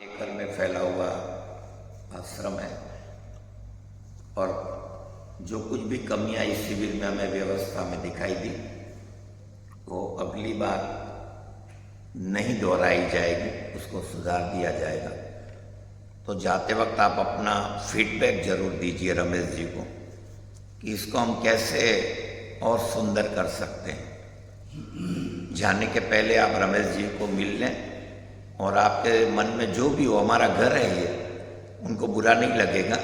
एकड़ में फैला हुआ आश्रम है और जो कुछ भी कमियां इस शिविर में हमें व्यवस्था में दिखाई दी वो अगली बार नहीं दोहराई जाएगी, उसको सुधार दिया जाएगा। तो जाते वक्त आप अपना फीडबैक जरूर दीजिए रमेश जी को कि इसको हम कैसे और सुंदर कर सकते हैं। जाने के पहले आप रमेश जी को मिल लें और आपके मन में जो भी हो, हमारा घर है ये, उनको बुरा नहीं लगेगा।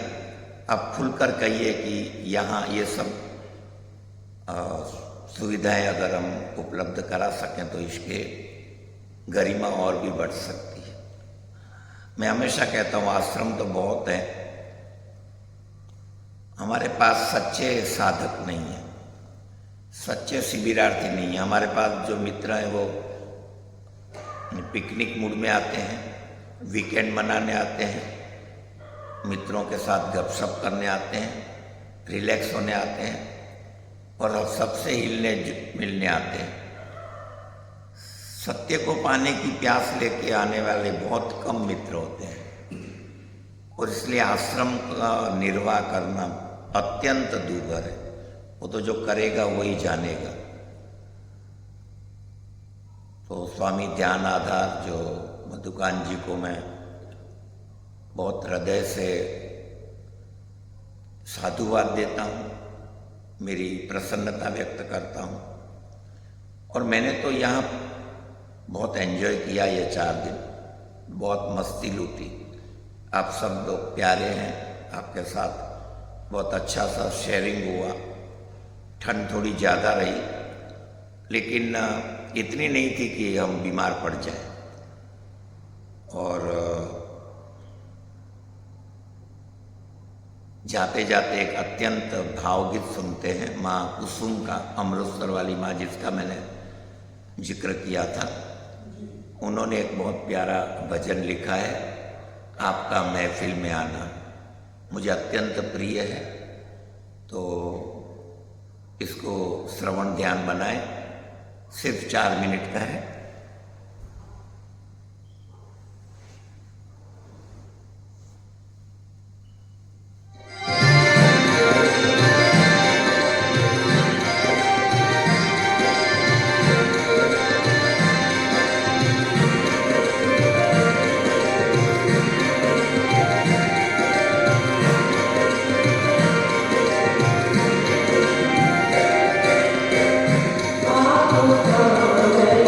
आप खुलकर कहिए कि यहाँ ये सब सुविधाएं अगर हम उपलब्ध करा सकें तो इसके गरिमा और भी बढ़ सकती है। मैं हमेशा कहता हूँ आश्रम तो बहुत है, हमारे पास सच्चे साधक नहीं है, सच्चे शिविरार्थी नहीं है। हमारे पास जो मित्र हैं वो पिकनिक मूड में आते हैं, वीकेंड मनाने आते हैं, मित्रों के साथ गपशप करने आते हैं, रिलैक्स होने आते हैं और सबसे हिलने मिलने आते हैं। सत्य को पाने की प्यास लेके आने वाले बहुत कम मित्र होते हैं और इसलिए आश्रम का निर्वाह करना अत्यंत दूभर है। वो तो जो करेगा वही जानेगा। तो स्वामी ध्यान आधार जो मधुकान जी को मैं बहुत हृदय से साधुवाद देता हूँ, मेरी प्रसन्नता व्यक्त करता हूँ। और मैंने तो यहाँ बहुत एंजॉय किया ये 4 दिन, बहुत मस्ती लूटी। आप सब लोग प्यारे हैं, आपके साथ बहुत अच्छा सा शेयरिंग हुआ। ठंड थोड़ी ज़्यादा रही लेकिन इतनी नहीं थी कि हम बीमार पड़ जाएं। और जाते जाते एक अत्यंत भावगीत सुनते हैं, माँ कुसुम का, अमृतसर वाली माँ जिसका मैंने जिक्र किया था। उन्होंने एक बहुत प्यारा भजन लिखा है, आपका महफिल में आना, मुझे अत्यंत प्रिय है। तो इसको श्रवण ध्यान बनाएं, सिर्फ 4 मिनट का है।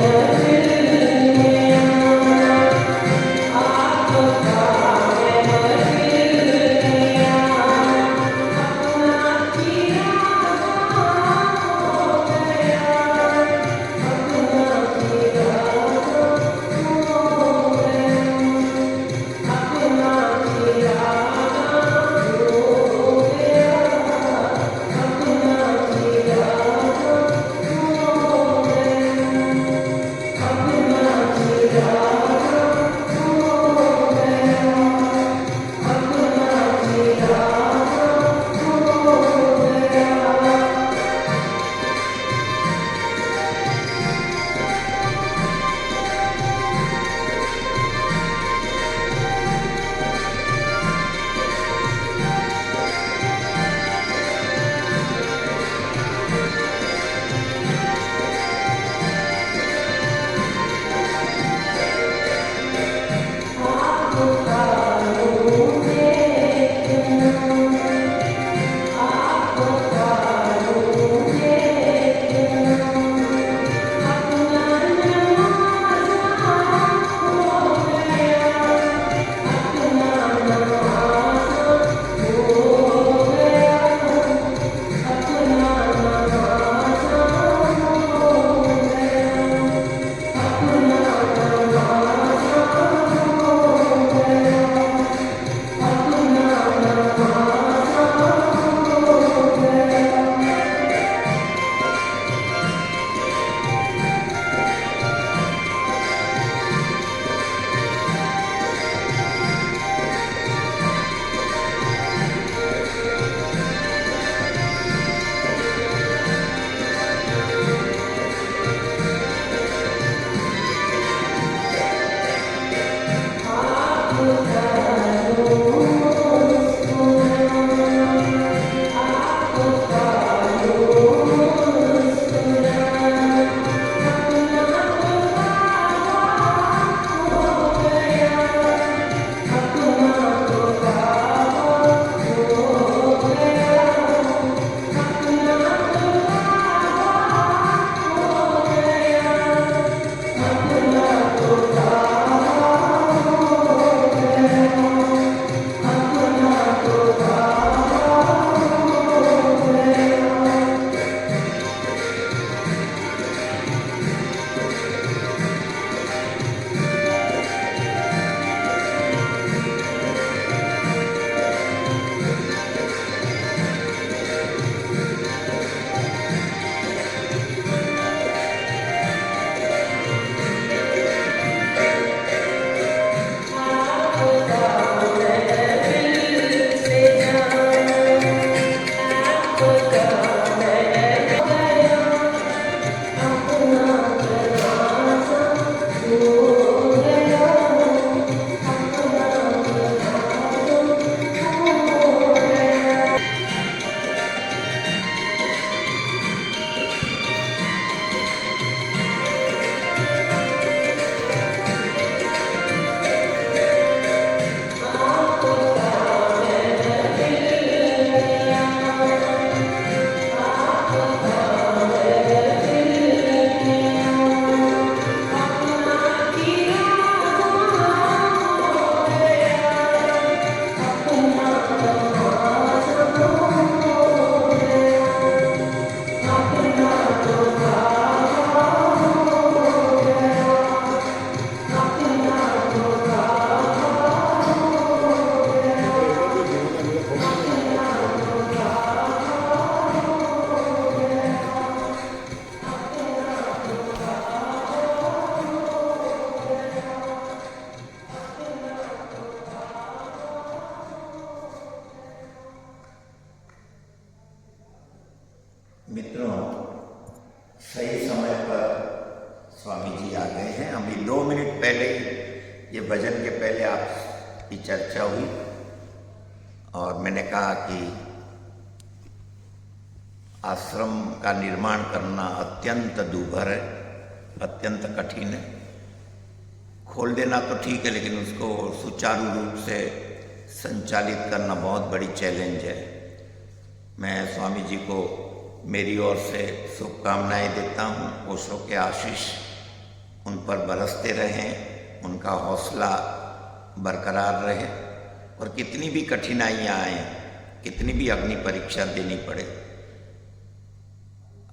Oh, पहले ही, ये भजन के पहले आपकी चर्चा हुई और मैंने कहा कि आश्रम का निर्माण करना अत्यंत दूभर है, अत्यंत कठिन है। खोल देना तो ठीक है, लेकिन उसको सुचारू रूप से संचालित करना बहुत बड़ी चैलेंज है। मैं स्वामी जी को मेरी ओर से शुभकामनाएं देता हूँ। ओशो के आशीष उन पर बरसते रहें, उनका हौसला बरकरार रहे और कितनी भी कठिनाइयाँ आएँ, कितनी भी अग्नि परीक्षा देनी पड़े,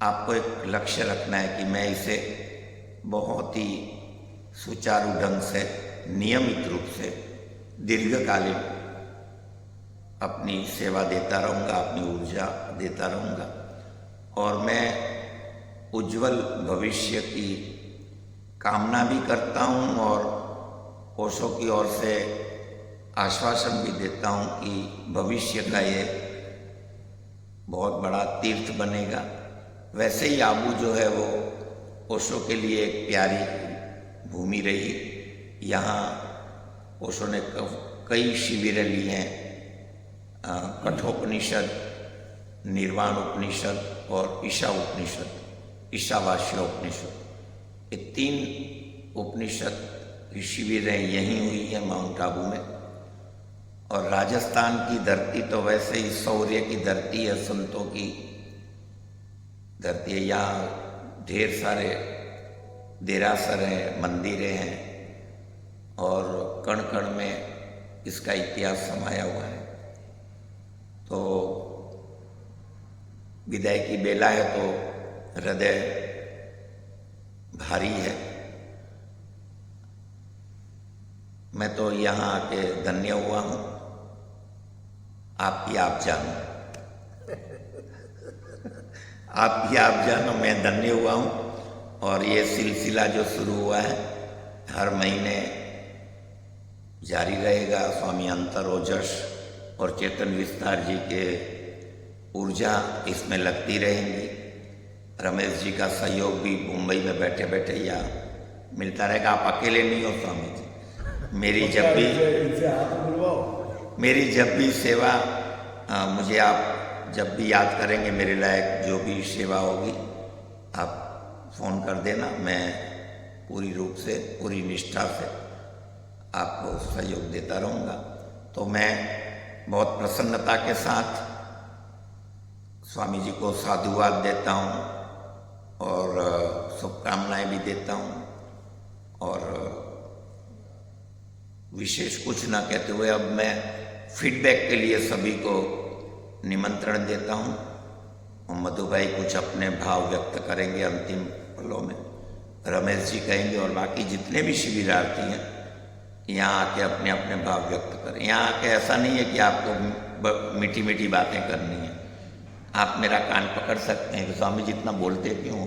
आपको एक लक्ष्य रखना है कि मैं इसे बहुत ही सुचारू ढंग से, नियमित रूप से, दीर्घकालीन अपनी सेवा देता रहूँगा, अपनी ऊर्जा देता रहूँगा और मैं उज्जवल भविष्य की कामना भी करता हूँ और ओशो की ओर से आश्वासन भी देता हूँ कि भविष्य का ये बहुत बड़ा तीर्थ बनेगा। वैसे ही आबू जो है वो ओशो के लिए एक प्यारी भूमि रही। यहाँ ओशो ने कई शिविरें ली हैं, कठोपनिषद, निर्वाण उपनिषद और ईशा उपनिषद, ईशावास्य उपनिषद, ये 3 उपनिषद की शिविरें यहीं हुई हैं माउंट आबू में। और राजस्थान की धरती तो वैसे ही शौर्य की धरती है, संतों की धरती है। यहाँ ढेर सारे देरासर हैं, मंदिरें हैं और कण कण में इसका इतिहास समाया हुआ है। तो विदाई की बेला है तो हृदय भारी है। मैं तो यहाँ आके धन्य हुआ हूँ, आपकी आप जानो, आपकी आप जानो, मैं धन्य हुआ हूँ। और ये सिलसिला जो शुरू हुआ है हर महीने जारी रहेगा। स्वामी अंतर ओजस और चेतन विस्तार जी के ऊर्जा इसमें लगती रहेंगी। रमेश जी का सहयोग भी मुंबई में बैठे बैठे या मिलता रहेगा। आप अकेले नहीं हो स्वामी जी, मेरी जब भी सेवा, मुझे आप जब भी याद करेंगे, मेरे लायक जो भी सेवा होगी आप फ़ोन कर देना। मैं पूरी रूप से, पूरी निष्ठा से आपको सहयोग देता रहूँगा। तो मैं बहुत प्रसन्नता के साथ स्वामी जी को साधुवाद देता हूँ और शुभकामनाएं भी देता हूँ और विशेष कुछ ना कहते हुए अब मैं फीडबैक के लिए सभी को निमंत्रण देता हूँ। और मधु भाई कुछ अपने भाव व्यक्त करेंगे अंतिम पलों में, रमेश जी कहेंगे और बाकी जितने भी शिविरार्थी हैं यहाँ आके अपने अपने भाव व्यक्त करें। यहाँ आके ऐसा नहीं है कि आपको मीठी मीठी बातें करनी है, आप मेरा कान पकड़ सकते हैं कि स्वामी जितना बोलते क्यों।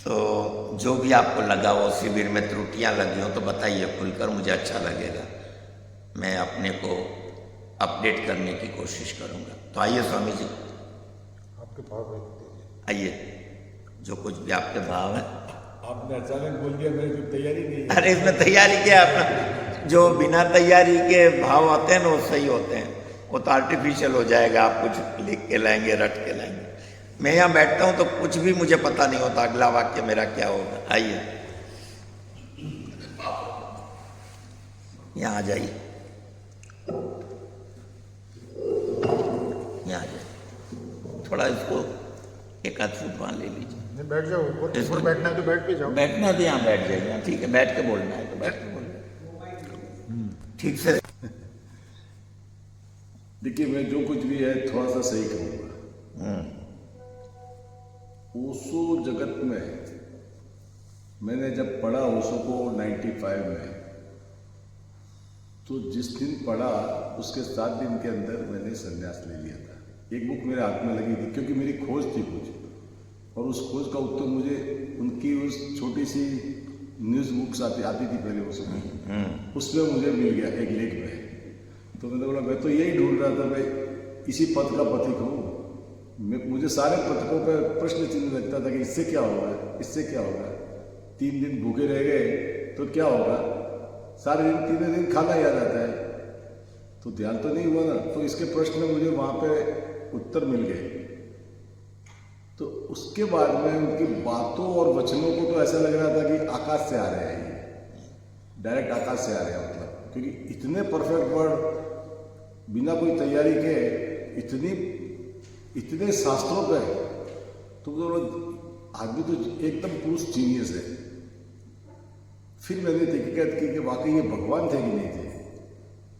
तो जो भी आपको लगा हो, शिविर में त्रुटियां लगी हो तो बताइए खुलकर, मुझे अच्छा लगेगा। मैं अपने को अपडेट करने की कोशिश करूंगा। तो आइए स्वामी जी, आपके भाव आइए, जो कुछ भी आपके भाव है। आपने अचानक बोल दिया, मेरी कोई तैयारी नहीं है। अरे इसमें तैयारी क्या अपना, जो बिना तैयारी के भाव आते हैं ना वो सही होते हैं, वो तो आर्टिफिशियल हो जाएगा। आप कुछ लिख के लाएंगे, रट के लाएंगे। मैं यहाँ बैठता हूँ तो कुछ भी मुझे पता नहीं होता अगला वाक्य मेरा क्या होगा। आइए यहाँ आ जाइए, यहाँ आ जाइए, थोड़ा इसको एक आध फुट वहाँ ले लीजिए। बैठ जाओ, ऊपर बैठना है तो बैठ भी जाओ। बैठना है तो यहाँ बैठ जाइए, ठीक है। बैठ के बोलना है तो बैठ के बोलना, ठीक से। देखिए, मैं जो कुछ भी है थोड़ा सा सही कहूँगा। ओशो जगत में मैंने जब पढ़ा ओशो को 95 में, तो जिस दिन पढ़ा उसके 7 दिन के अंदर मैंने संन्यास ले लिया था। एक बुक मेरे हाथ में लगी थी क्योंकि मेरी खोज थी कुछ, और उस खोज का उत्तर मुझे उनकी उस छोटी सी न्यूज़ बुक्स आती थी पहले उस समय, उसमें मुझे मिल गया एक लेख में। तो मैंने बोला मैं तो यही ढूंढ रहा था, मैं इसी पथ का पथिक हूँ। मुझे सारे पथकों पर प्रश्न चिन्ह लगता था कि इससे क्या होगा, इससे क्या होगा। 3 दिन भूखे रह गए तो क्या होगा, सारे दिन 3 दिन खाना याद आता है, तो ध्यान तो नहीं हुआ ना। तो इसके प्रश्न मुझे वहाँ पे उत्तर मिल गए। तो उसके बाद में उनकी बातों और वचनों को तो ऐसा लग रहा था कि आकाश से आ रहे हैं, ये डायरेक्ट आकाश से आ रहे हैं, मतलब क्योंकि इतने परफेक्ट वर्ड बिना कोई तैयारी के इतने शास्त्रों पे, तो आदमी तो एकदम पुरुष जीनियस है। फिर मैंने तहकीकात की कि वाकई ये भगवान थे कि नहीं थे,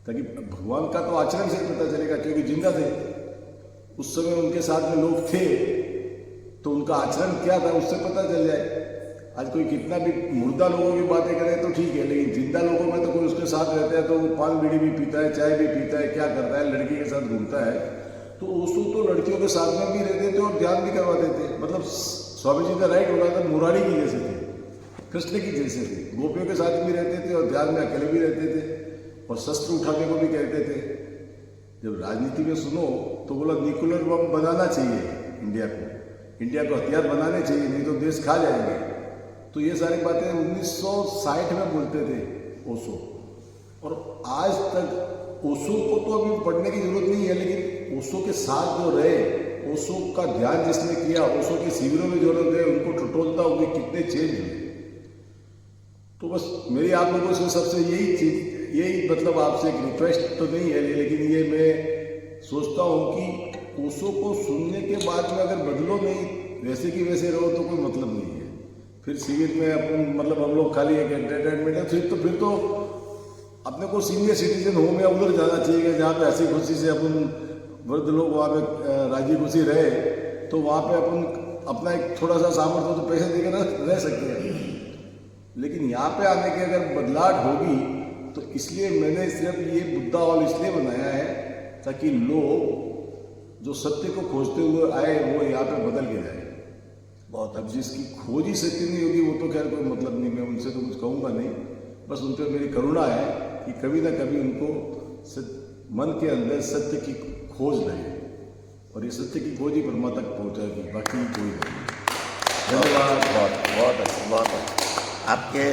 ताकि भगवान का तो आचरण से पता चलेगा, क्योंकि जिंदा थे उस समय, उनके साथ में लोग थे, तो उनका आचरण क्या था उससे पता चल जाए। आज कोई कितना भी मुर्दा लोगों की बातें करे तो ठीक है, लेकिन जिंदा लोगों में तो कोई उसके साथ रहता है तो वो पान बीड़ी भी पीता है, चाय भी पीता है, क्या करता है, लड़की के साथ घूमता है। तो उसको तो लड़कियों के साथ में भी रहते थे और ध्यान भी करवाते थे। मतलब स्वामी जी का राइट होना था, मुरारी की जैसे थे, कृष्ण की जैसे थे, गोपियों के साथ भी रहते थे और ध्यान में अकेले भी रहते थे, और शस्त्र उठाने को भी कहते थे। जब राजनीति में सुनो तो बोला न्यूक्लियर बम बनाना चाहिए, इंडिया को हथियार बनाने चाहिए, नहीं तो देश खा जाएंगे। तो ये सारी बातें 1960 में बोलते थे ओशो, और आज तक ओशो को तो अभी पढ़ने की जरूरत नहीं है, लेकिन ओशो के साथ जो रहे, ओशो का ध्यान जिसने किया, ओशो के शिविरों में जो लोग गए उनको टटोलता हुए कितने चेंज हुए। तो बस मेरी आप लोगों से सबसे यही मतलब आपसे एक रिक्वेस्ट तो नहीं है, लेकिन ये मैं सोचता हूँ कि ओशो को सुनने के बाद में अगर बदलो नहीं, वैसे की वैसे रहो तो कोई मतलब नहीं है। फिर शिविर में अपन मतलब हम लोग खाली एक एंटरटेनमेंट है, फिर तो अपने को सीनियर सिटीजन होम या उधर जाना चाहिए, जहाँ पे हंसी खुशी से अपन वृद्ध लोग वहाँ पे राजी खुशी रहे, तो वहाँ पे अपन अपना एक थोड़ा सा सामर्थ्य तो पैसे देकर रह सकते हैं। लेकिन यहाँ पे आने की अगर बदलाव होगी तो इसलिए मैंने सिर्फ ये बुद्धा हॉल इसलिए बनाया है ताकि लोग जो सत्य को खोजते हुए आए वो यहाँ पे बदल के जाए। बहुत, अब जिसकी खोज ही सत्य नहीं होगी वो तो खैर कोई मतलब नहीं, मैं उनसे तो कुछ कहूँगा नहीं, बस उन पर मेरी करुणा है कि कभी ना कभी उनको मन के अंदर सत्य की खोज लगे, और ये सत्य की खोज ही ब्रह्मा तक पहुँचाएगी, बाकी कोई नहीं। धन्यवाद। बहुत अच्छा, बहुत अच्छा। आपके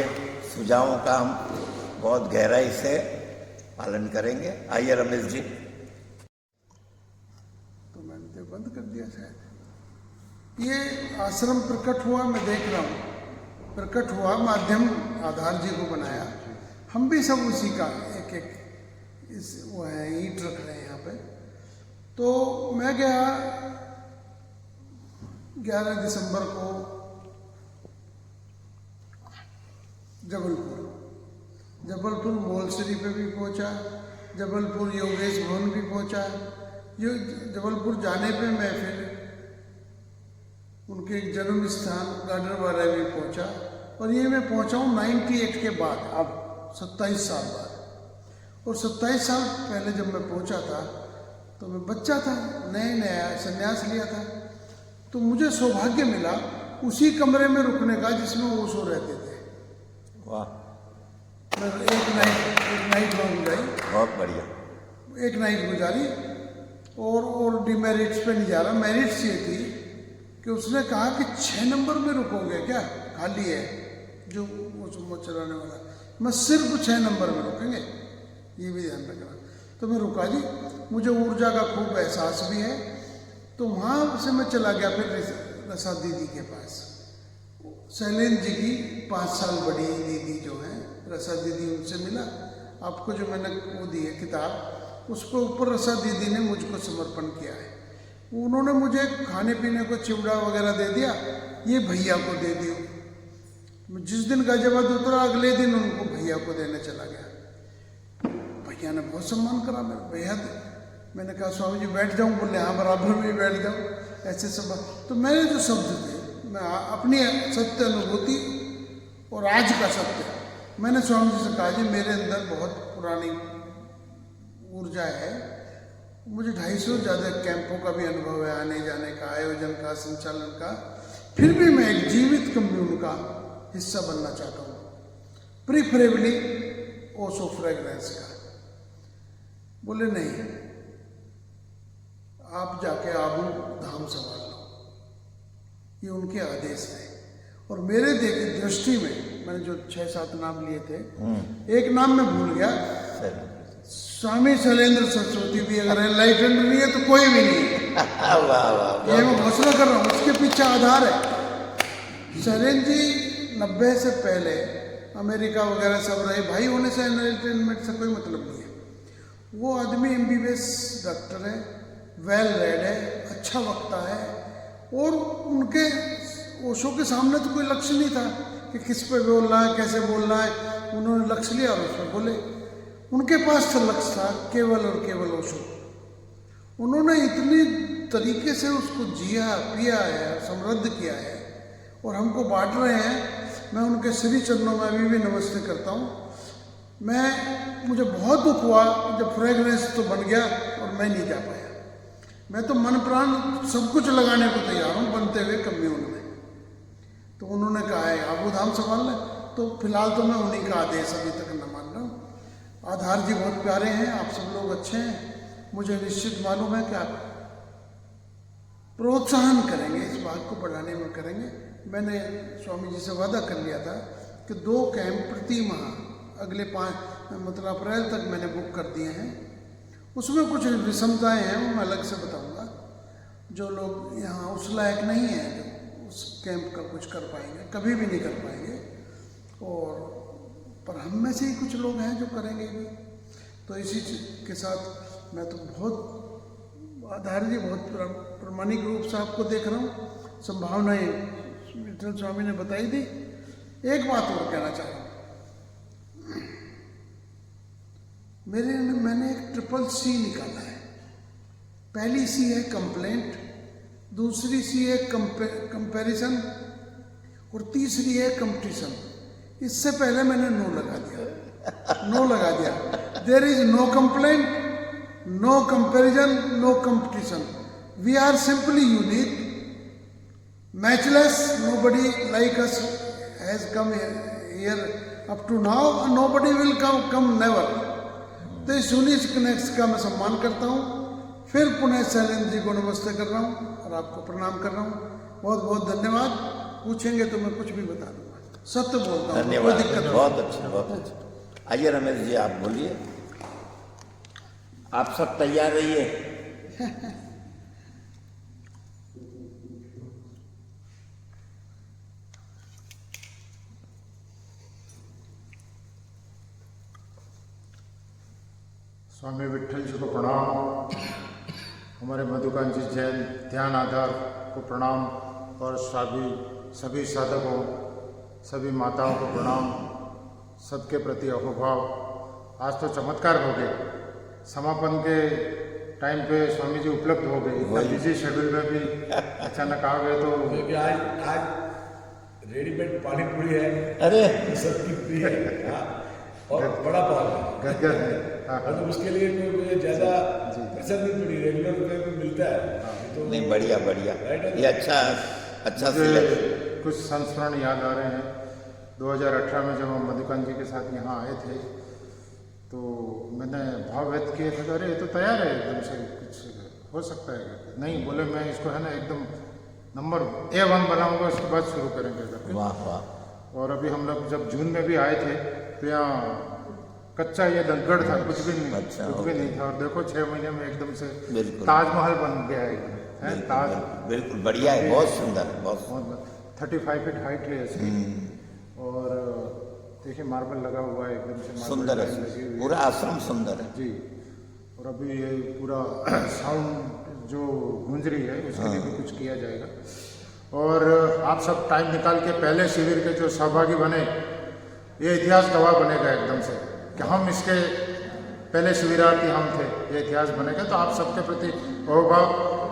सुझावों का हम बहुत गहराई से पालन करेंगे। आइए रमेश जी। तो मैंने तो बंद कर दिया शायद। ये आश्रम प्रकट हुआ, मैं देख रहा हूँ प्रकट हुआ, माध्यम आधार जी को बनाया, हम भी सब उसी का एक वो है, ईंट रख रहे हैं यहाँ पे। तो मैं गया 11 दिसंबर को जबलपुर मोलसरी पे भी पहुंचा, जबलपुर योगेश भवन भी पहुंचा। जबलपुर जाने पे मैं फिर उनके जन्म स्थान गाडरवाड़ा भी पहुंचा, और ये मैं पहुंचा हूँ 98 के बाद, अब 27 साल बाद। और 27 साल पहले जब मैं पहुंचा था तो मैं बच्चा था, नया संन्यास लिया था। तो मुझे सौभाग्य मिला उसी कमरे में रुकने का जिसमें वो सो रहते थे। वाह, मैं एक नाइट वहाँ गुजारी, बहुत बढ़िया, एक नाइट गुजारी। और डिमेरिट्स पे नहीं जा रहा, मेरिट्स ये थी कि उसने कहा कि 6 नंबर में रुकोगे क्या, खाली है जो वो चलाने वाला, मैं सिर्फ 6 नंबर में रुकेंगे, ये भी ध्यान रखना। तो मैं रुका जी, मुझे ऊर्जा का खूब एहसास भी है। तो वहाँ से मैं चला गया फिर रसा दीदी के पास, शैलेंद्र जी की 5 साल बड़ी दीदी जो है रसा दीदी, उनसे मिला। आपको जो मैंने वो दी है किताब, उस पर ऊपर रसा दीदी ने मुझको समर्पण किया है। उन्होंने मुझे खाने पीने को चिवड़ा वगैरह दे दिया, ये भैया को दे दियो। जिस दिन गाजियाबाद उतरा अगले दिन उनको भैया को देने चला गया। भैया ने बहुत सम्मान करा मेरा, बेहद। मैंने कहा स्वामी जी बैठ जाऊँ, बोले हाँ बराबर में बैठ जाऊँ, ऐसे सब। तो मेरे जो शब्द थे, मैं अपनी सत्य अनुभूति और आज का सत्य, मैंने स्वामी जी से कहा जी मेरे अंदर बहुत पुरानी ऊर्जा है, मुझे 250 ज़्यादा कैंपों का भी अनुभव है, आने जाने का, आयोजन का, संचालन का, फिर भी मैं एक जीवित कम्युन का हिस्सा बनना चाहता हूँ, प्रीफरेबली ओशो फ्रेगरेंस का। बोले नहीं, आप जाके आबू धाम संभाल लो, ये उनके आदेश है। और मेरे दृष्टि में मैंने जो 6-7 नाम लिए थे, एक नाम मैं भूल गया, स्वामी शैलेंद्र सरस्वती भी अगर एनलाइटेंड नहीं है तो कोई भी नहीं है। वाह वाह, ये मैं घोषणा कर रहा हूँ, उसके पीछे आधार है। शैलेंद्र जी 90 से पहले अमेरिका वगैरह सब रहे, भाई होने से एनलाइटेनमेंट से कोई मतलब नहीं है। वो आदमी MBBS डॉक्टर है, वेल रेड है, अच्छा वक्ता है, और उनके ओशो के सामने तो कोई लक्ष्य नहीं था कि किस पे बोलना है, कैसे बोलना है। उन्होंने लक्ष्य लिया और उसमें बोले। उनके पास तो लक्ष्य था केवल और केवल ओशो। उन्होंने इतनी तरीके से उसको जिया पिया है, समृद्ध किया है, और हमको बांट रहे हैं। मैं उनके श्री चरणों में अभी भी नमस्ते करता हूँ। मुझे बहुत दुख हुआ जब फ्रेगरेंस तो बन गया और मैं नहीं जा पाया। मैं तो मन प्राण सब कुछ लगाने को तैयार हूँ बनते हुए कम्यून में। तो उन्होंने कहा है आबू धाम संभाल लें, तो फिलहाल तो मैं उन्हीं का आदेश अभी तक न मान रहा हूँ। आधार जी बहुत प्यारे हैं, आप सब लोग अच्छे हैं। मुझे निश्चित मालूम है कि आप प्रोत्साहन करेंगे, इस बात को बढ़ाने में करेंगे। मैंने स्वामी जी से वादा कर लिया था कि 2 कैंप प्रति माह अगले 5 अप्रैल तक मैंने बुक कर दिए हैं। उसमें कुछ विषमताएं हैं, वो मैं अलग से बताऊंगा। जो लोग यहाँ उस लायक नहीं हैं जो उस कैंप का कुछ कर पाएंगे, कभी भी नहीं कर पाएंगे, पर हम में से ही कुछ लोग हैं जो करेंगे भी। तो इसी के साथ मैं तो बहुत आधार जी बहुत प्रामाणिक रूप से आपको देख रहा हूँ। संभावनाएं विठल स्वामी ने बताई थी। एक बात और कहना चाह रहा हूँ, मैंने एक CCC निकाला है। पहली C है कंप्लेंट, दूसरी C है कंपैरिजन, और तीसरी है कंपटीशन। इससे पहले मैंने नो लगा दिया। There is no complaint, no comparison, no competition. We are simply unique, matchless. Nobody like us has come here up to now, nobody will come never. तो इस यूनिक कनेक्ट का मैं सम्मान करता हूँ। फिर पुनः शैलेंद्र जी को नमस्ते कर रहा हूँ और आपको प्रणाम कर रहा हूँ। बहुत बहुत धन्यवाद। पूछेंगे तो मैं कुछ भी बता दूंगा, सत्य बोलता हूँ, कोई दिक्कत नहीं। बहुत अच्छा, बहुत अच्छा। आइए रमेश जी, आप बोलिए। आप सब तैयार रहिए। स्वामी विट्ठल जी को प्रणाम, हमारे मधुकांत जी जैन ध्यान आधार को प्रणाम, और सभी साधकों, सभी माताओं को प्रणाम। सबके प्रति अहोभाव। आज तो चमत्कार हो गए, समापन के टाइम पे स्वामी जी उपलब्ध हो गए। इतना बिजी शेड्यूल में भी अचानक आ गए। तो क्योंकि आज रेडीमेड पानी पूरी है, अरे सबकी प्रिय है। हाँ, और बड़ा पाव है, गदगद है। हाँ, तो उसके लिए कोई ज़्यादा पसंद नहीं पड़ी, रेगुलर रुपये में मिलता है। तो नहीं, बढ़िया बढ़िया, ये अच्छा मुझे कुछ संस्मरण याद आ रहे हैं। 2018 में जब हम मधुकांत जी के साथ यहाँ आए थे, तो मैंने भाव व्यक्त किए थे, अरे ये तो तैयार है, एकदम से कुछ हो सकता है। नहीं बोले, मैं इसको है ना एकदम नंबर A1 बनाऊंगा, उसके बाद शुरू करेंगे करके। वाह वाह। और अभी हम लोग जब जून में भी आए थे तो यहाँ कच्चा ये दलगढ़ था, कुछ भी नहीं, अच्छा, कुछ भी नहीं था। और देखो 6 महीने में एकदम से बिल्कुल ताजमहल बन गया है। ताज बिल्कुल बढ़िया है, बहुत सुंदर है, बहुत 35 फीट हाइट है इसकी। और देखिए मार्बल लगा हुआ है, एकदम से मार्बल सुंदर लगी है, हुई है। पूरा आश्रम सुंदर है जी। और अभी ये पूरा साउंड जो गूंज रही है उसके लिए भी कुछ किया जाएगा। और आप सब टाइम निकाल के पहले शिविर के जो सहभागी बने, ये इतिहास गवाह बनेगा एकदम से कि हम इसके पहले शिविरार्थी हम थे, ये इतिहास बनेगा। तो आप सबके प्रति अहोभाव।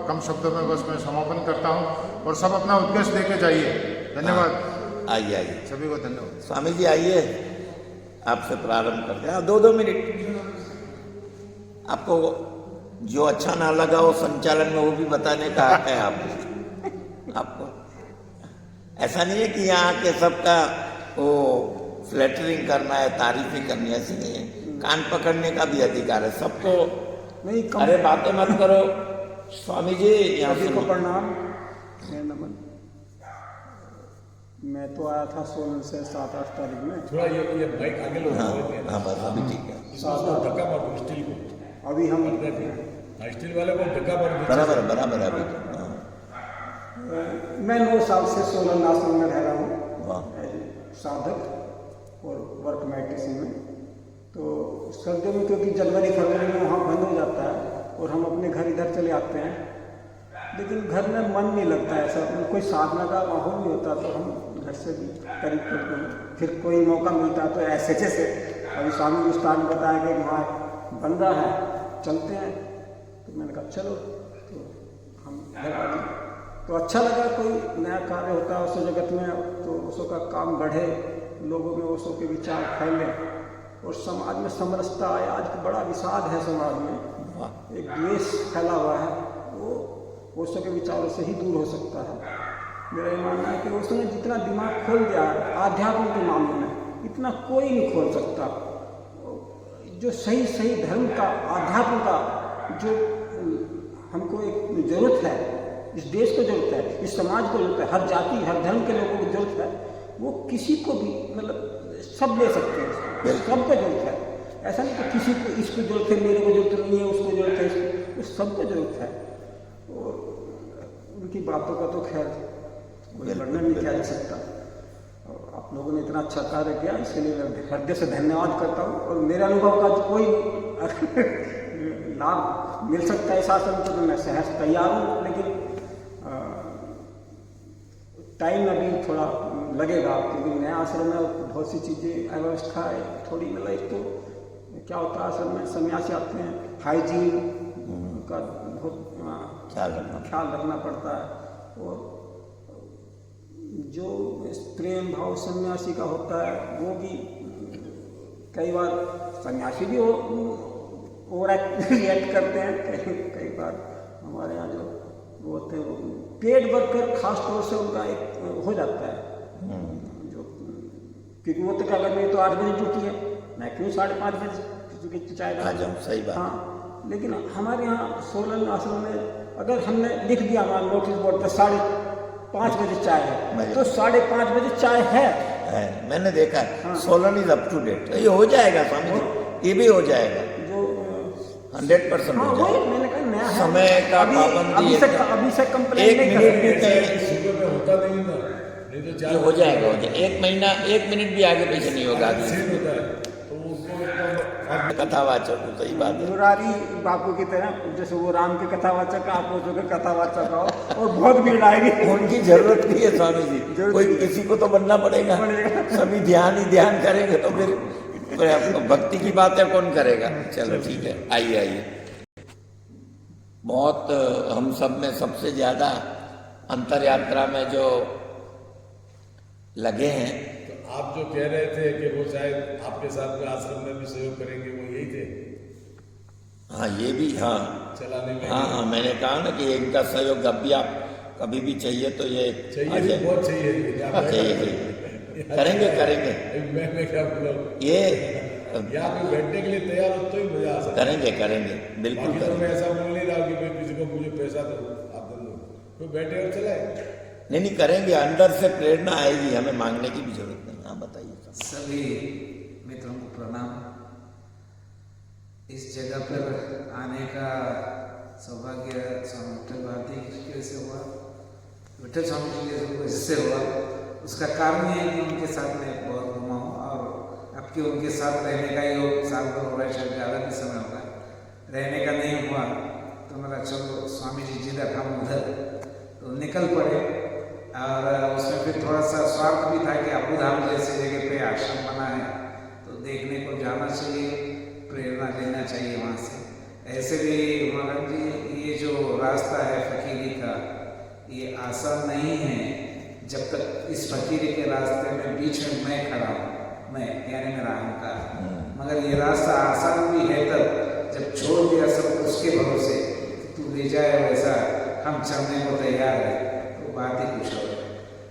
कम शब्दों में बस मैं समापन करता हूँ, और सब अपना उद्देश्य दे के जाइए। धन्यवाद। आइए सभी को धन्यवाद। स्वामी जी आइए, आपसे प्रारंभ करते हैं। 2 मिनट। आपको जो अच्छा ना लगा हो संचालन में, वो भी बताने का हक है आपको। ऐसा नहीं है कि यहाँ के सबका वो फ्लैटरिंग करना है, तारीफी करनी है, ऐसी नहीं है। कान पकड़ने का भी अधिकार है सबको। नहीं, अरे बातें मत करो। स्वामी जी यहाँ सभी को प्रणाम, नमन। मैं तो आया था सोलन से 7-8 तारीख में। थोड़ा ये माइक आगे लो। हाँ बस अभी ठीक है, इसको धक्का मार दो स्टील को। अभी हम स्टील वाले को धक्का मार दो। बराबर बराबर अभी हाँ। मैं 9 साल से सोलन आश्रम में रह रहा हूँ, वाह साधक और वर्क मेडिटेशन में। तो सर्दियों में क्योंकि जनवरी फरवरी में वहाँ बंद हो जाता है और हम अपने घर इधर चले आते हैं, लेकिन घर में मन नहीं लगता है, ऐसा कोई साधना का माहौल नहीं होता, तो हम घर से भी करीब करते हैं। फिर कोई मौका मिलता है तो ऐसे जैसे अभी स्वामी विस्तार ने बताया कि वहाँ बन रहा है, चलते हैं। तो मैंने कहा चलो, तो हम घर आ गए। तो अच्छा लगा, कोई नया कार्य होता है उस जगत में, तो उसों का काम बढ़े, लोगों में उसों के विचार फैले और समाज में समरसता आए। आज का बड़ा विषाद है समाज में, एक द्वेष फैला हुआ है, वो उसों के विचारों से ही दूर हो सकता है। मेरा ये मानना है कि उसने जितना दिमाग खोल दिया है आध्यात्म के मामले में, इतना कोई नहीं खोल सकता। जो सही सही धर्म का, आध्यात्म का जो हमको एक जरूरत है, इस देश को जरूरत है, इस समाज को जरूरत है, हर जाति हर धर्म के लोगों को जरूरत है, वो किसी को भी मतलब सब ले सकते हैं, सबको जरूरत है। ऐसा नहीं कि किसी को इसको जरूरत है, मेरे को जरूरत नहीं है, उसको जरूरत है, इसको सबको जरूरत है। और उनकी बातों का तो खैर वर्णन नहीं किया जा सकता। और आप लोगों ने इतना अच्छा कार्य किया, इसके लिए मैं हृदय से धन्यवाद करता हूँ। और मेरे अनुभव का कोई लाभ मिल सकता है इस आश्रम को, तो मैं सहज तैयार हूँ, लेकिन टाइम अभी थोड़ा लगेगा, क्योंकि नया आश्रम में बहुत सी चीज़ें अव्यवस्था है थोड़ी। मतलब एक तो क्या होता है, आश्रम में सन्यासी आते हैं, हाइजीन का बहुत ख्याल रखना पड़ता है। और जो प्रेम भाव सन्यासी का होता है वो भी कई बार सन्यासी भी ओवर रिएक्ट करते हैं। कई बार हमारे यहाँ जो वो होते हैं, वो पेड वर्कर खास तौर से उनका एक हो जाता है, जो क्योंकि वो तो क्या करते हैं, तो 8 बजे ड्यूटी है, मैं क्यों 5:30 बजे चाय आ जाऊँ, सही बात। हाँ, लेकिन हमारे यहाँ सोलन आश्रम में अगर हमने लिख दिया हमारा नोटिस बोर्ड पर 5:30 बजे चाय है, तो 5:30 बजे चाय है। मैंने देखा है, Solan is up to date. ये हो जाएगा स्वामी जी, ये भी हो जाएगा, जो 100% हाँ, हो वही जाएगा। मैंने कहा नया है, समय का पाबंदी, अभी से कंप्लेंट एक नहीं मिनट भी कर सकते। कहीं सुबह में होता नहीं ना, नहीं तो ये हो जाएगा, हो जाएगा। 1 महीना 1 मिनट भी आगे पीछे नहीं होगा आदमी। सेट होता है, तो उसको एकदम कथावाचक हूँ, सही बात है। मुरारी बापू की तरह, जैसे वो राम के कथावाचक, आप लोगों के कथावाचक हो, और बहुत भीड़ आएगी। उनकी जरूरत नहीं है स्वामी जी, कोई किसी को तो बनना पड़ेगा। सभी ध्यान ही ध्यान करेंगे तो फिर भक्ति की बातें कौन करेगा। चलो ठीक है, आइए आइए। बहुत हम सब में सबसे ज्यादा अंतर यात्रा में जो लगे हैं, तो आप जो कह रहे थे कि वो शायद आपके साथ में आश्रम में भी सहयोग करेंगे, वो यही थे हाँ ये भी, हाँ चलाने में। हाँ, मैंने कहा ना कि इनका सहयोग अब भी आप कभी भी चाहिए तो ये चाहिए भी, बहुत चाहिए। चाहिए करेंगे करेंगे। मैं क्या बोला, ये यहाँ पे बैठने के लिए तैयार हो तो ही मजा आ सकता है। करेंगे बिल्कुल बाकी तो करेंगे। मैं ऐसा बोल नहीं रहा कि भाई किसी को मुझे पैसा दो, आप दो, तो बैठे और चलाए। नहीं करेंगे, अंदर से प्रेरणा आएगी, हमें मांगने की भी जरूरत नहीं। हाँ बताइए। सभी मित्रों को प्रणाम। इस जगह पर आने का सौभाग्य स्वामी विठल भारती जी से हुआ, विठल स्वामी जी के वजह हुआ। उसका कारण ये है कि उनके साथ में बहुत घूमा हूँ, और अब कि उनके साथ रहने का योग साल भर हो रहा है, शायद ज़्यादा भी समय होगा, रहने का नहीं हुआ, तो मेरा चलो स्वामी जी जिधर हम उधर, तो निकल पड़े। और उसमें फिर थोड़ा सा स्वार्थ भी था कि अबू धाम जैसी जगह पे आश्रम बना है, तो देखने को जाना चाहिए, प्रेरणा लेना चाहिए वहाँ से। ऐसे भी महाराज जी, ये जो रास्ता है फकीरी का, ये आसान नहीं है। जब तक इस फकीरी के रास्ते में बीच में मैं खड़ा हूँ, मैं यानी मेरा अहंकार, मगर ये रास्ता आसान भी है तब जब छोड़ दिया सब उसके भरोसे, तू ले जाए वैसा हम चलने को तैयार है, तो बात ही कुछ और है।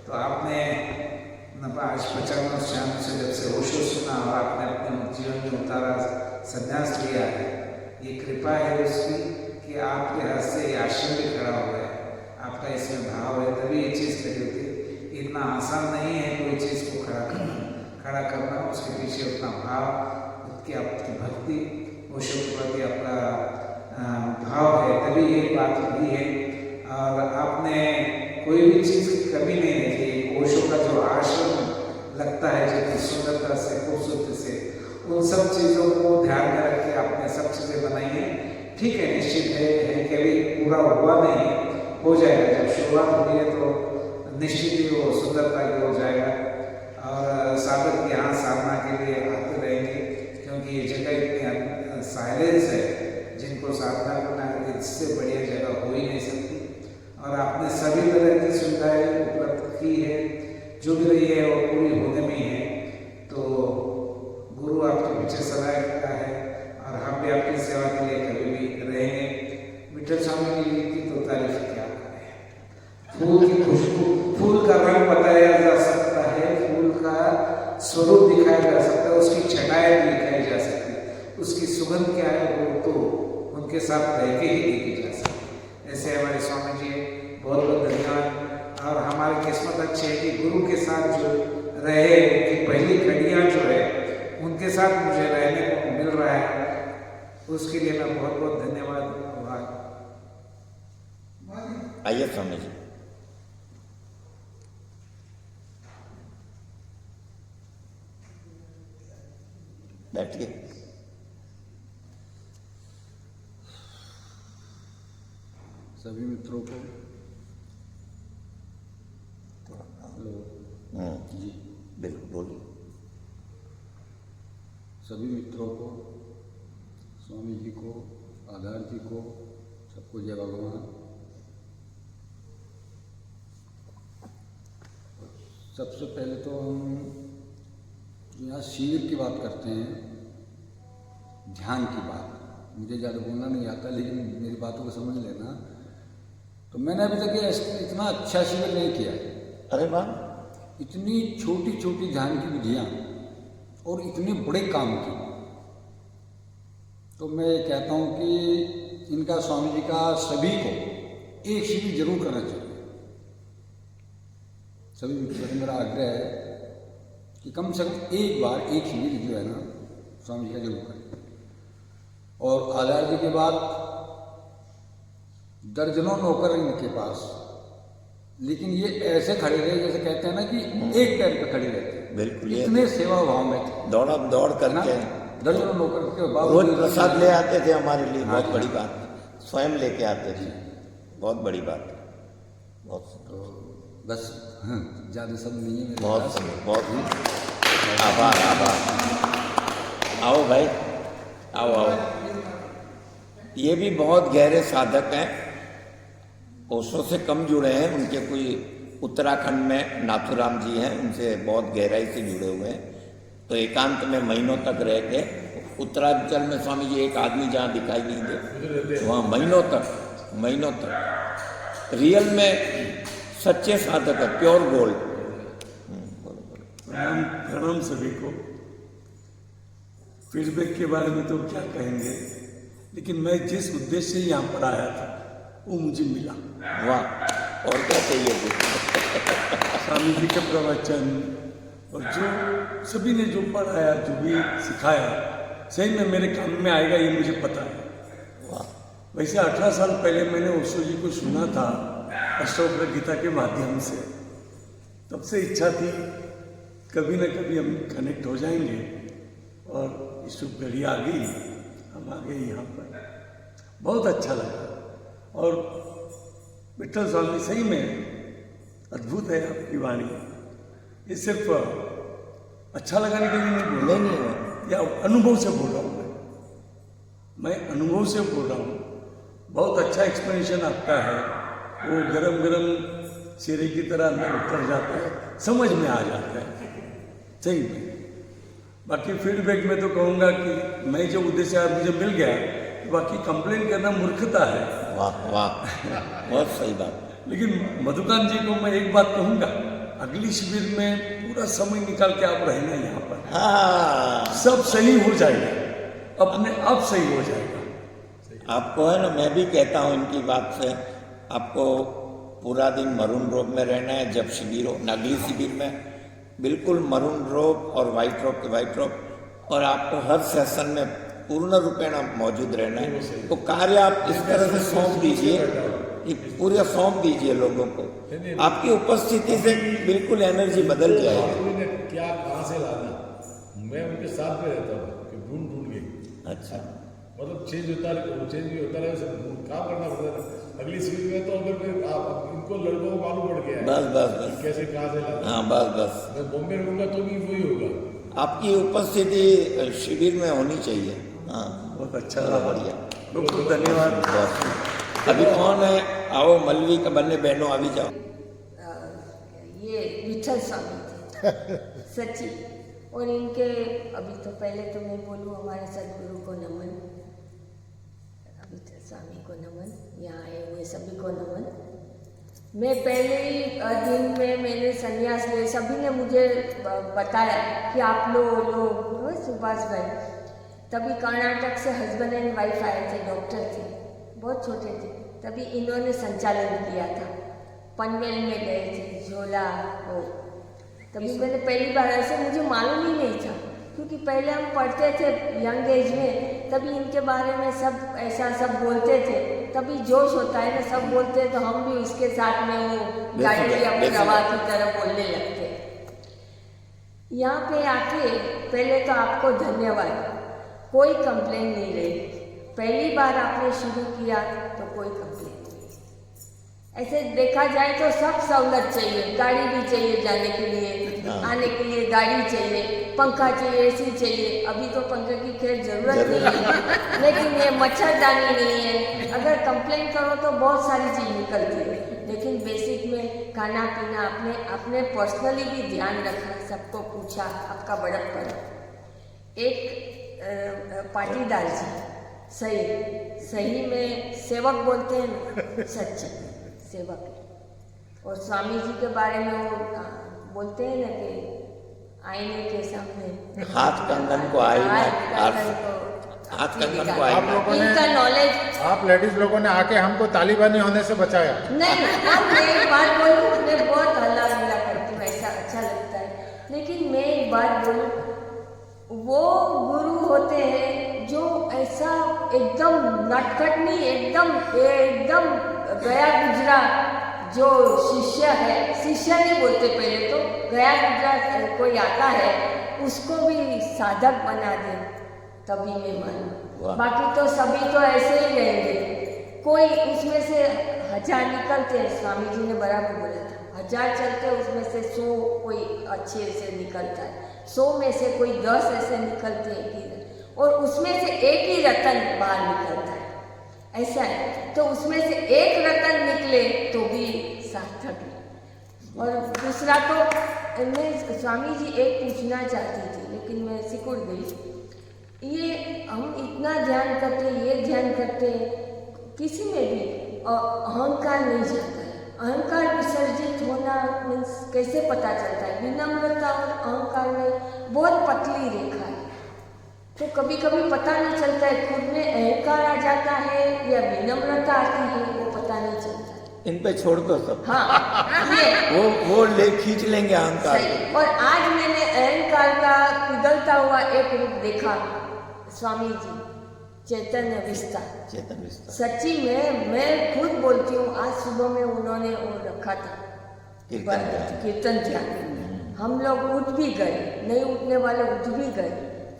तो आपने आज 55 शाम से जब से होशो सुना और आपने अपने जीवन में उतारा, संन्यास लिया है, ये कृपा है उसकी कि आपके हाथ से ये आश्रम भी खड़ा हुआ है, आपका इसमें भाव है, तभी ये चीज़ लगी होती। इतना आसान नहीं है कोई चीज़ को खड़ा करना। उसके पीछे उतना भाव, उसकी आपकी भक्ति, ओशो के प्रति आपका भाव है, तभी ये बात हुई है। और आपने कोई भी चीज़ की कमी नहीं देखी। ओशो का जो आश्रम लगता है जितनी सुंदरता से, खूबसूरती से, उन सब चीज़ों को ध्यान में रख के आपने सब चीज़ें बनाई हैं। ठीक है, निश्चित है कि अभी पूरा हुआ नहीं, हो जाएगा। जब शुरुआत हुई है तो निश्चित ही वो सुंदरता की हो जाएगा। और साधक यहाँ साधना के लिए आते रहेंगे, क्योंकि ये जगह इतनी साइलेंस है, जिनको साधना करना इससे बढ़िया जगह हो ही नहीं सकती। और आपने सभी तरह की सुविधाएं उपलब्ध की है, जो भी रही है वो पूरी होने में है। तो गुरु आपके पीछे सदा रखा है, और हम भी आपकी सेवा के लिए कभी भी रहेंगे। विठल स्वामी जी की तो तारीफ क्या करें। फूल की खुशबू, फूल का रंग बताया जा सकता है, फूल का स्वरूप दिखाया जा सकता है, उसकी छटाएं भी दिखाई जा सकती है, उसकी सुगंध क्या है वो तो उनके साथ रह के ही देखी जा सकती है। ऐसे हमारे स्वामी जी, बहुत बहुत धन्यवाद। और हमारी किस्मत अच्छी है कि गुरु के साथ जो रहे, उनकी पहली कड़ियाँ जो है उनके साथ मुझे रहने को मिल रहा है, उसके लिए मैं बहुत बहुत धन्यवाद। आइए स्वामी जी। बैठिए। सभी मित्रों को जी बिल्कुल बोलिए। सभी मित्रों को, स्वामी जी को, आधार जी को, सबको जय भगवान। सबसे पहले तो हम यहाँ शिविर की बात करते हैं, ध्यान की बात। मुझे ज़्यादा बोलना नहीं आता, लेकिन मेरी बातों को समझ लेना। तो मैंने अभी तक इतना अच्छा शिविर नहीं किया है। अरे वाह, इतनी छोटी छोटी ध्यान की विधियाँ और इतने बड़े काम की। तो मैं कहता हूँ कि इनका, स्वामी जी का, सभी को एक शिविर जरूर करना चाहिए। सभी मित्रों से मेरा आग्रह है कि कम से कम एक बार एक शिविर जो है ना स्वामी जी का जरूर करें। और आधार जी के बाद दर्जनों नौकर इनके पास, लेकिन ये ऐसे खड़े रहे जैसे कहते हैं ना कि एक पैर पे खड़े रहते हैं। बिल्कुल, इतने सेवा भाव में थे, दौड़ करके दर्जनों नौकर के रोज प्रसाद ले आते थे हमारे लिए। बहुत बड़ी बात है, स्वयं लेके आते थे, बहुत बड़ी बात है। बहुत तो बस ज़्यादा सब नहीं है मेरे बहुत पास। बहुत आभार आभार। आओ भाई, आओ। ये भी बहुत गहरे साधक हैं, ओशो से कम जुड़े हैं। उनके कोई उत्तराखंड में नाथुराम जी हैं, उनसे बहुत गहराई से जुड़े हुए हैं। तो एकांत में महीनों तक रह के, उत्तरांचल में स्वामी जी एक आदमी जहाँ दिखाई नहीं दे, वहाँ महीनों तक रियल में सच्चे साधक है, प्योर गोल्ड। प्रणाम सभी को। फीडबैक के बारे में तो क्या कहेंगे, लेकिन मैं जिस उद्देश्य से यहाँ पर आया था वो मुझे मिला। वाह, और क्या चाहिए थी? स्वामी जी के प्रवचन और जो सभी ने जो पढ़ाया, जो भी सिखाया, सही में मेरे काम में आएगा ये मुझे पता है। वाह। वैसे 18 साल पहले मैंने ओशो जी को सुना था अष्टोत्तर गीता के माध्यम से। तब से इच्छा थी कभी न कभी हम कनेक्ट हो जाएंगे, और इस शुभ घड़ी आ गई, हम आ गए यहाँ पर। बहुत अच्छा लगा। और विठल स्वामी सही में अद्भुत है आपकी वाणी। ये सिर्फ अच्छा लगाने के लिए नहीं बोल रहा हूँ, या अनुभव से बोल रहा हूँ। मैं अनुभव से बोल रहा हूँ। बहुत अच्छा एक्सप्लेनेशन आपका है, वो गरम गरम शेरे की तरह अंदर उतर जाता है, समझ में आ जाता है सही में। बाकी फीडबैक में तो कहूँगा कि मैं जो उद्देश्य आज मुझे मिल गया, बाकी कंप्लेन करना मूर्खता है। वाह वाह, बहुत सही बात। लेकिन मधुकांत जी को मैं एक बात कहूँगा, अगली शिविर में पूरा समय निकाल के आप रहना यहाँ पर। हाँ, सब सही हो जाएगा, अपने आप सही हो जाएगा। आपको है ना, मैं भी कहता हूँ इनकी बात से, आपको पूरा दिन मरून रोब में रहना है। जब शिविर हो, अगली शिविर में बिल्कुल मरून रोब और वाइट रोब, और आपको हर सेशन में पूर्ण रूपेण मौजूद रहना है। तो कार्य आप इस तरह से सौंप दीजिए, पूरे सौंप दीजिए लोगों को। आपकी उपस्थिति से बिल्कुल एनर्जी बदल जाएगी। ने क्या कहाँ से लाना, मैं उनके साथ में रहता हूँ कि ढूंढ के। अच्छा, मतलब चेंज भी होता रहे, काम करना पड़ता है। अगली सीट में तो अगर इनको लड़कों को मालूम पड़ गया है बस कैसे कहाँ से लाना। हाँ, बस मैं बॉम्बे रहूँगा तो भी वही होगा। आपकी उपस्थिति शिविर में होनी चाहिए। हाँ, बहुत अच्छा चलो, रहा। बढ़िया, बहुत धन्यवाद। अभी कौन है? आओ मलवी का बन्ने बहनों अभी जाओ। ये विठल स्वामी थे सच्ची। और इनके अभी तो पहले तो मैं बोलूँ हमारे सदगुरु को नमन, विठल स्वामी को नमन, यहाँ आए हुए सभी को नमन। मैं पहले ही दिन में मैंने संन्यास लिया, सभी ने मुझे बताया कि आप लो सुभाष भाई। तभी कर्नाटक से हस्बैंड एंड वाइफ आए थे, डॉक्टर थे, बहुत छोटे थे। तभी इन्होंने संचालन किया था, पनवेल में गए थे, झोला वो। तभी मैंने पहली बार, ऐसे मुझे मालूम ही नहीं था, क्योंकि पहले हम पढ़ते थे यंग एज में, तभी इनके बारे में सब ऐसा सब बोलते थे। तभी जोश होता है ना, सब बोलते हैं तो हम भी उसके साथ में वो गाड़ी अपनी रवा की तरह बोलने लगते। यहाँ पे आके पहले तो आपको धन्यवाद। कोई कंप्लेन नहीं रही, पहली बार आपने शुरू किया तो कोई कंप्लेन नहीं। ऐसे देखा जाए तो सब सहूलत चाहिए, गाड़ी भी चाहिए जाने के लिए, आने के लिए गाड़ी चाहिए, पंखा चाहिए, एसी चाहिए। अभी तो पंखे की खैर जरूरत नहीं है, लेकिन ये मच्छरदानी नहीं है। अगर कंप्लेन करो तो बहुत सारी चीज़ निकलती है, लेकिन बेसिक में खाना पीना अपने पर्सनली भी ध्यान रखा, सबको पूछा, आपका बड़प्पन। एक पाटीदार जी सही में सेवक बोलते हैं ना, सच्चे सेवक। और स्वामी जी के बारे में वो बोलते हैं ना कि आईने के सामने हाथ कंगन को आईना, हाथ कंगन को आईना। इनका नॉलेज, आप लेडीज लोगों ने आके हमको तालिबानी होने से बचाया। नहीं, अब मैं एक बात बोलूँ, मैं बहुत हल्ला गुल्ला करती हूँ, ऐसा अच्छा लगता है, लेकिन मैं एक बात बोलूँ, वो गुरु होते हैं जो ऐसा एकदम नटखट नहीं, एकदम गया गुजरा जो शिष्य है, शिष्य नहीं बोलते पहले तो, गया गुजरा कोई आता है उसको भी साधक बना दे, तभी मैं मानूं। बाकी तो सभी तो ऐसे ही रहेंगे। कोई उसमें से 1000 निकलते हैं, स्वामी जी ने बराबर बोला था, 1000 चलते हैं, उसमें से 100 कोई अच्छे से निकलता है, 100 में से कोई 10 ऐसे निकलते हैं, और उसमें से एक ही रतन बाहर निकलता है, ऐसा है। तो उसमें से एक रतन निकले तो भी सार्थक है। और दूसरा तो मैं स्वामी जी एक पूछना चाहती थी, लेकिन मैं सिकुड़ गई। ये हम इतना ध्यान करते, ये ध्यान करते, किसी में भी अहंकार नहीं जाता है। अहंकार विसर्जित होना मीन्स कैसे पता चलता है? विनम्रता और अहंकार में बहुत पतली रेखा है, तो कभी कभी पता नहीं चलता है, खुद में अहंकार आ जाता है या विनम्रता आती है, वो पता नहीं चलता है। इन पे छोड़ दो सब। हाँ, ये वो ले खींच लेंगे अहंकार। सही। और आज मैंने अहंकार का पिघलता हुआ एक रूप देखा, स्वामी जी चैतन्य विस्तार। सच्ची में मैं खुद बोलती हूँ, आज सुबह में उन्होंने वो रखा था कीर्तन ध्यान। हम लोग उठ भी गए, नहीं उठने वाले उठ भी गए,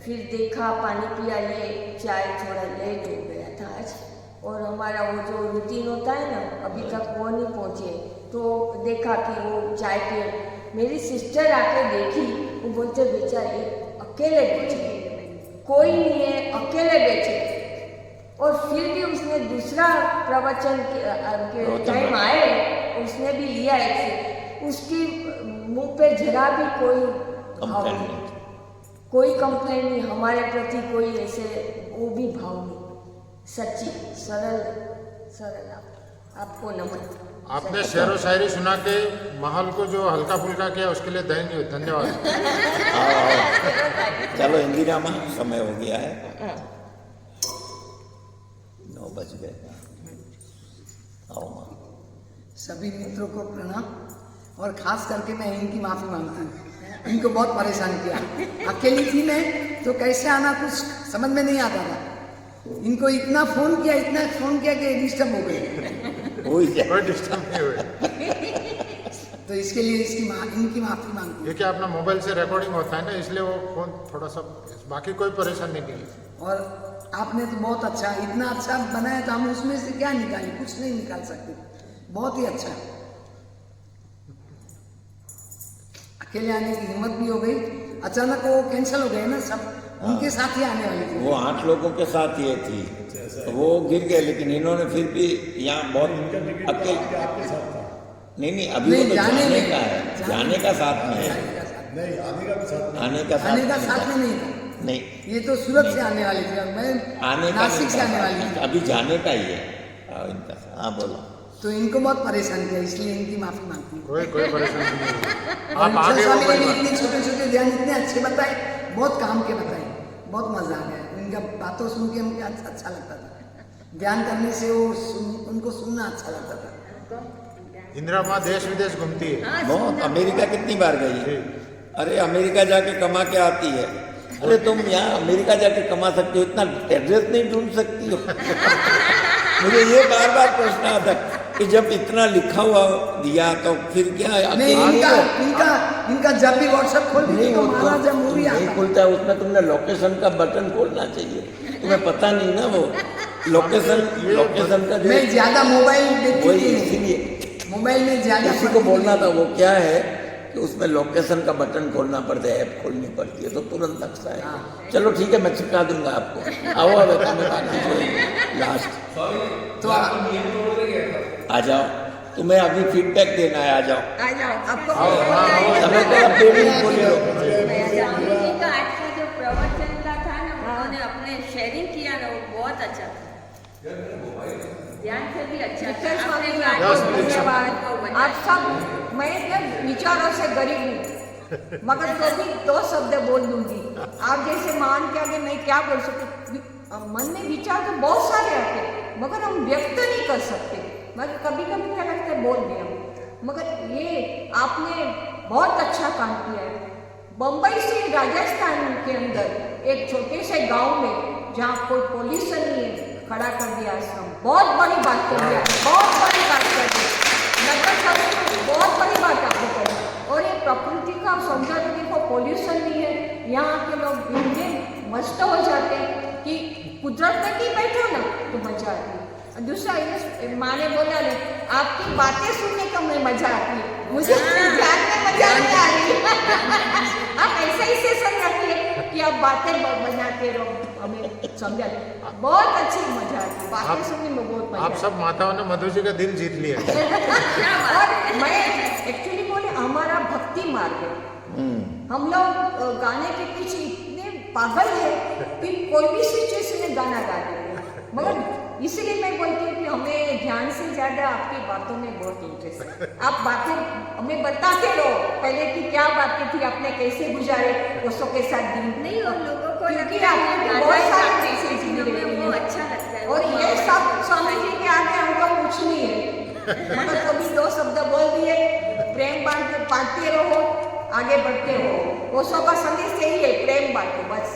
फिर देखा, पानी पिया, ये चाय थोड़ा लेट हो गया था आज, और हमारा वो जो रूटीन होता है ना, अभी तक वो नहीं पहुँचे, तो देखा कि वो चाय पिए। मेरी सिस्टर आके देखी, वो बोलते बेचारे अकेले बैठे, कोई नहीं है, अकेले बैठे। और फिर भी उसने दूसरा प्रवचन के टाइम आए, उसने भी लिया एक से, उसकी मुंह पे जरा भी कोई भाव नहीं, कोई कंप्लेन नहीं, हमारे प्रति कोई ऐसे वो भी भाव नहीं। सच्ची सरल आपको नमन। आपने शेर व शायरी सुना के माहौल को जो हल्का फुल्का किया, उसके लिए धन्यवाद। चलो इंदिरा माँ, समय हो गया है, 9 बज गए। आओ माँ। सभी मित्रों को प्रणाम और खास करके मैं इनकी माफ़ी मांगती हूँ। इनको बहुत परेशान किया। अकेली थी मैं तो कैसे आना कुछ समझ में नहीं आता था। इनको इतना फ़ोन किया कि डिस्टर्ब हो गए। कोई डिस्टर्ब नहीं हुए। तो इसके लिए इनकी माफ़ी मांगती हूँ। ये क्या अपना मोबाइल से रिकॉर्डिंग होता है ना, इसलिए वो फोन थोड़ा सा, बाकी कोई परेशानी नहीं है। और आपने तो बहुत अच्छा, इतना अच्छा बनाया था, हम उसमें से क्या निकालें, कुछ नहीं निकाल सकते। बहुत ही अच्छा, अकेले आने की हिम्मत भी हो गई। अचानक वो कैंसिल हो गए ना सब, उनके साथ ही आने वाली थी। वो 8 लोगों के साथ ये थी, तो वो गिर गए, लेकिन इन्होंने फिर भी यहाँ बहुत अकेले नहीं अभी वो तो जाने का है, जाने का साथ में है, आने का साथ में नहीं, ये तो सूरत से आने वाली थी और मैं आने का नासिक से आने वाली थी। अभी जाने का ही है इनका। हाँ बोलो। तो इनको बहुत परेशान किया, इसलिए इनकी माफी मांगती हूँ। कोई परेशानी नहीं। आप आगे स्वामी ने इतने छोटे ध्यान इतने अच्छे बताए, बहुत काम के बताए, बहुत मजा आ गया। इनका बातों सुन के हमको अच्छा लगता था। ध्यान करने से वो उनको सुनना अच्छा लगता था। इंदिरा माँ देश विदेश घूमती है बहुत। अमेरिका कितनी बार गई? अरे अमेरिका जाके कमा के आती है। अरे तुम यहाँ अमेरिका जाके कमा सकते हो, इतना एड्रेस नहीं ढूंढ सकती हो? मुझे ये बार बार प्रश्न आता है कि जब इतना लिखा हुआ दिया तो फिर क्या? नहीं, इनका जब भी व्हाट्सएप खोलती तो महाराजा मूवी नहीं खुलता है, उसमें तुमने लोकेशन का बटन खोलना चाहिए। तुम्हें पता नहीं ना वो लोकेशन का। मैं ज्यादा मोबाइल देखती वही, इसीलिए मोबाइल में ज्यादा किसी को बोलना था। वो क्या है कि उसमें लोकेशन का बटन खोलना पड़ता है, ऐप खोलनी पड़ती है, तो तुरंत लगता है। चलो ठीक है, मैं चिपका दूंगा आपको। आओ अब लास्ट तो आ जाओ, तुम्हें अभी फीडबैक देना है। आ जाओ आपको समय तो अब देवी बोले हो। जी का आज का जो प्रवचन का था ना, उन्होंने अपने शेयरिंग किया ना, वो बहुत अच्छा था। ध्यान से भी अच्छा धन्यवाद। आप सब, मैं क्या विचारों से गरीब हूँ, मगर तो भी 2 शब्द बोल दूंगी। आप जैसे मान के आगे मैं क्या बोल सकती, मन में विचार तो बहुत सारे आते, मगर हम व्यक्त नहीं कर सकते। मगर कभी कभी क्या लगता है बोल दिया, मगर ये आपने बहुत अच्छा काम किया है। बम्बई से राजस्थान के अंदर एक छोटे से गांव में जहाँ कोई पोल्यूशन नहीं है, खड़ा कर दिया आश्रम। बहुत बड़ी बात कर दिया, बहुत बड़ी बात कर दी। बहुत बड़ी बात आपको करी। और ये प्रकृति का सौंदर्य देखो, पोल्यूशन नहीं है, यहाँ के लोग इतने मस्त हो जाते हैं कि कुदरत में भी बैठो ना तो मजा आती है। दूसरा ये माँ ने बोला ना, आपकी बातें सुनने का मैं मजा आती है, मुझे ध्यान में मजा नहीं आ रही। आप ऐसा ही सेशन रखिए कि आप बातें बनाते रहो, हमें समझा। बहुत अच्छी मजा आती है, बातें सुनने में बहुत मजा। आप सब माताओं ने मधु जी का दिल जीत लिया। और मैं एक्चुअली बोले, हमारा भक्ति मार्ग है। हम लोग गाने के पीछे इतने पागल है कि कोई भी सिचुएशन में गाना गा देते हैं। मगर इसलिए मैं बोलती हूँ कि हमें ध्यान से ज्यादा आपकी बातों में बहुत इंटरेस्ट है। आप बातें हमें बताते रहो, पहले की क्या बातें थी, आपने कैसे गुजारे दोस्तों के साथ दिन। नहीं, और लोगों को क्योंकि आपको बहुत सारे मैसेज मिले वो अच्छा लगता है। और ये सब स्वामी जी के आगे हमको कुछ नहीं है। मगर कभी 2 शब्द बोल दिए, प्रेम बांटते रहो, आगे बढ़ते रहो। वो सब का संदेश यही है, प्रेम बांटो बस।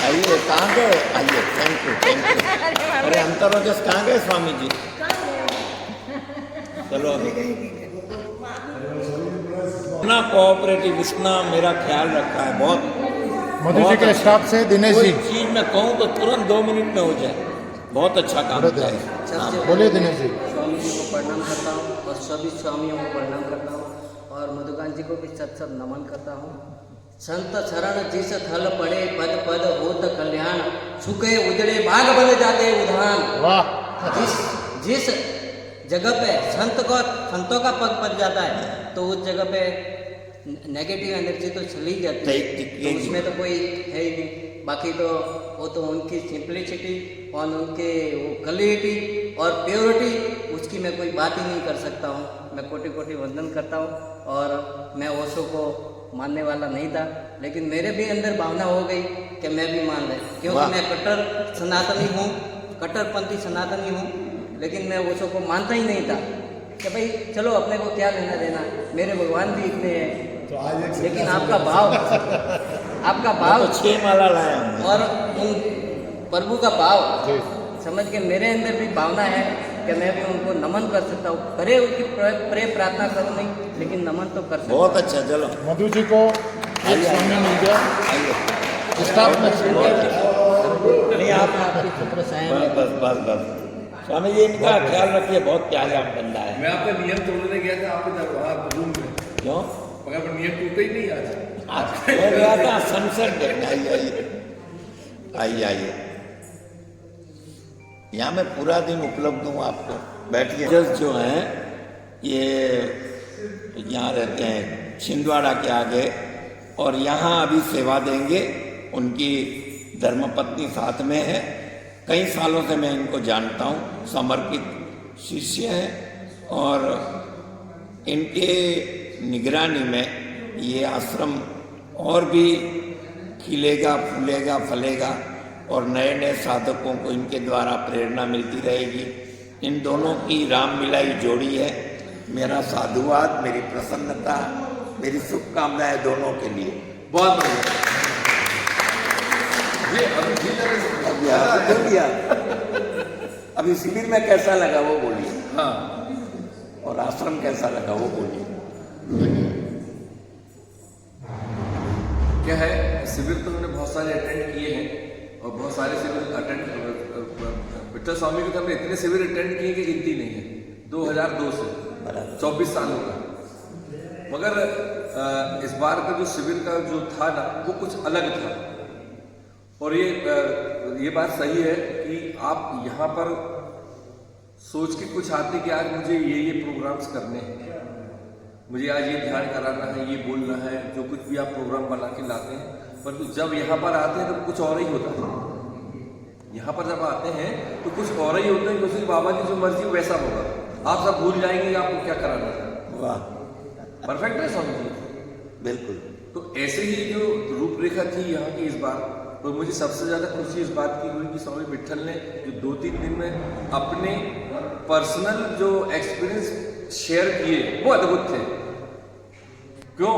आइए, कहाँ गए? आइए, थैंक यू। अरे अंतरोजस कहाँ गए स्वामी जी? चलो अभी इतना कोऑपरेटिव, इतना मेरा ख्याल रखा है बहुत। मधु जी के स्टाफ से दिनेश जी, कोई चीज मैं कहूँ तो तुरंत 2 मिनट में हो जाए। बहुत अच्छा काम किया है। बोलिए दिनेश जी। स्वामी जी को प्रणाम करता हूँ और सभी स्वामियों को प्रणाम करता हूँ और मधुकांत जी को भी सत नमन करता हूँ। संत शरण जिस थल पड़े, पद पद होत कल्याण, सुखे उजड़े बाग बन जाते उधान। वाह। जिस जगह पे संतों का पग पड़ जाता है तो उस जगह पे नेगेटिव एनर्जी तो चली जाती है, तो उसमें तो कोई है ही नहीं। बाकी तो वो तो उनकी सिंप्लिसिटी और उनके वो क्वालिटी और प्योरिटी, उसकी मैं कोई बात ही नहीं कर सकता हूँ। मैं कोटि कोटि वंदन करता हूँ। और मैं ओशो को मानने वाला नहीं था, लेकिन मेरे भी अंदर भावना हो गई कि मैं भी मान ले, क्योंकि मैं कट्टर सनातनी हूँ, कट्टरपंथी सनातनी हूँ, लेकिन मैं ओशो को मानता ही नहीं था। कि भाई चलो अपने को क्या लेना देना, मेरे भगवान भी इतने हैं। तो आज एक लेकिन आपका भाव तो 6 माला लाया हूँ। और उन प्रभु का भाव समझ के मेरे अंदर भी भावना है कि मैं भी उनको नमन कर सकता हूँ। करे उनकी प्रेम प्रार्थना करूँ नहीं, लेकिन नमन तो कर सकता हूँ। बहुत अच्छा, चलो मधु जी को एक स्वामी मिल गया स्टाफ में। नहीं आप आपकी छत्र छाया में बस बस बस स्वामी जी इनका ख्याल रखिए, बहुत प्यारा बंदा है। मैं आपका नियम तोड़ने गया था आपके दरबार रूम में, क्यों? मगर नियम टूटे ही नहीं आज। मैं गया था सनसेट देखने। आइए यहाँ मैं पूरा दिन उपलब्ध हूँ आपको, बैठिए। जज जो हैं ये यहाँ रहते हैं छिंदवाड़ा के आगे, और यहाँ अभी सेवा देंगे। उनकी धर्मपत्नी साथ में है, कई सालों से मैं इनको जानता हूँ, समर्पित शिष्य हैं, और इनके निगरानी में ये आश्रम और भी खिलेगा, फूलेगा, फलेगा, और नए नए साधकों को इनके द्वारा प्रेरणा मिलती रहेगी। इन दोनों की राम मिलाई जोड़ी है। मेरा साधुवाद, मेरी प्रसन्नता, मेरी शुभकामनाएं दोनों के लिए। बहुत बढ़िया। ये अभी बोलिए, अभी शिविर में कैसा लगा वो बोलिए। हाँ, और आश्रम कैसा लगा वो बोलिए। क्या है, शिविर तो हमने बहुत सारे अटेंड किए हैं, और बहुत सारे शिविर अटेंड, विठल स्वामी के तो हमने इतने शिविर अटेंड किए कि गिनती नहीं है, 2002 से 24 सालों का। मगर इस बार का जो शिविर का जो था ना, वो कुछ अलग था। और ये बात सही है कि आप यहाँ पर सोच के कुछ आते कि आज मुझे ये प्रोग्राम्स करने हैं, मुझे आज ये ध्यान कराना है, ये बोलना है, जो कुछ भी आप प्रोग्राम बना के लाते हैं, परंतु जब यहाँ पर आते हैं तो कुछ और ही होता है। यहाँ पर जब आते हैं तो कुछ और ही होता है, क्योंकि बाबा की जो मर्जी वैसा होगा। आप सब भूल जाएंगे कि आपको क्या कराना है। वाह, परफेक्ट है स्वामी जी, बिल्कुल। तो ऐसे ही जो रूपरेखा थी यहाँ की इस बार, तो मुझे सबसे ज़्यादा खुशी इस बात की हुई कि स्वामी विट्ठल ने जो 2-3 दिन में अपने पर्सनल जो एक्सपीरियंस शेयर किए वो अद्भुत थे। क्यों?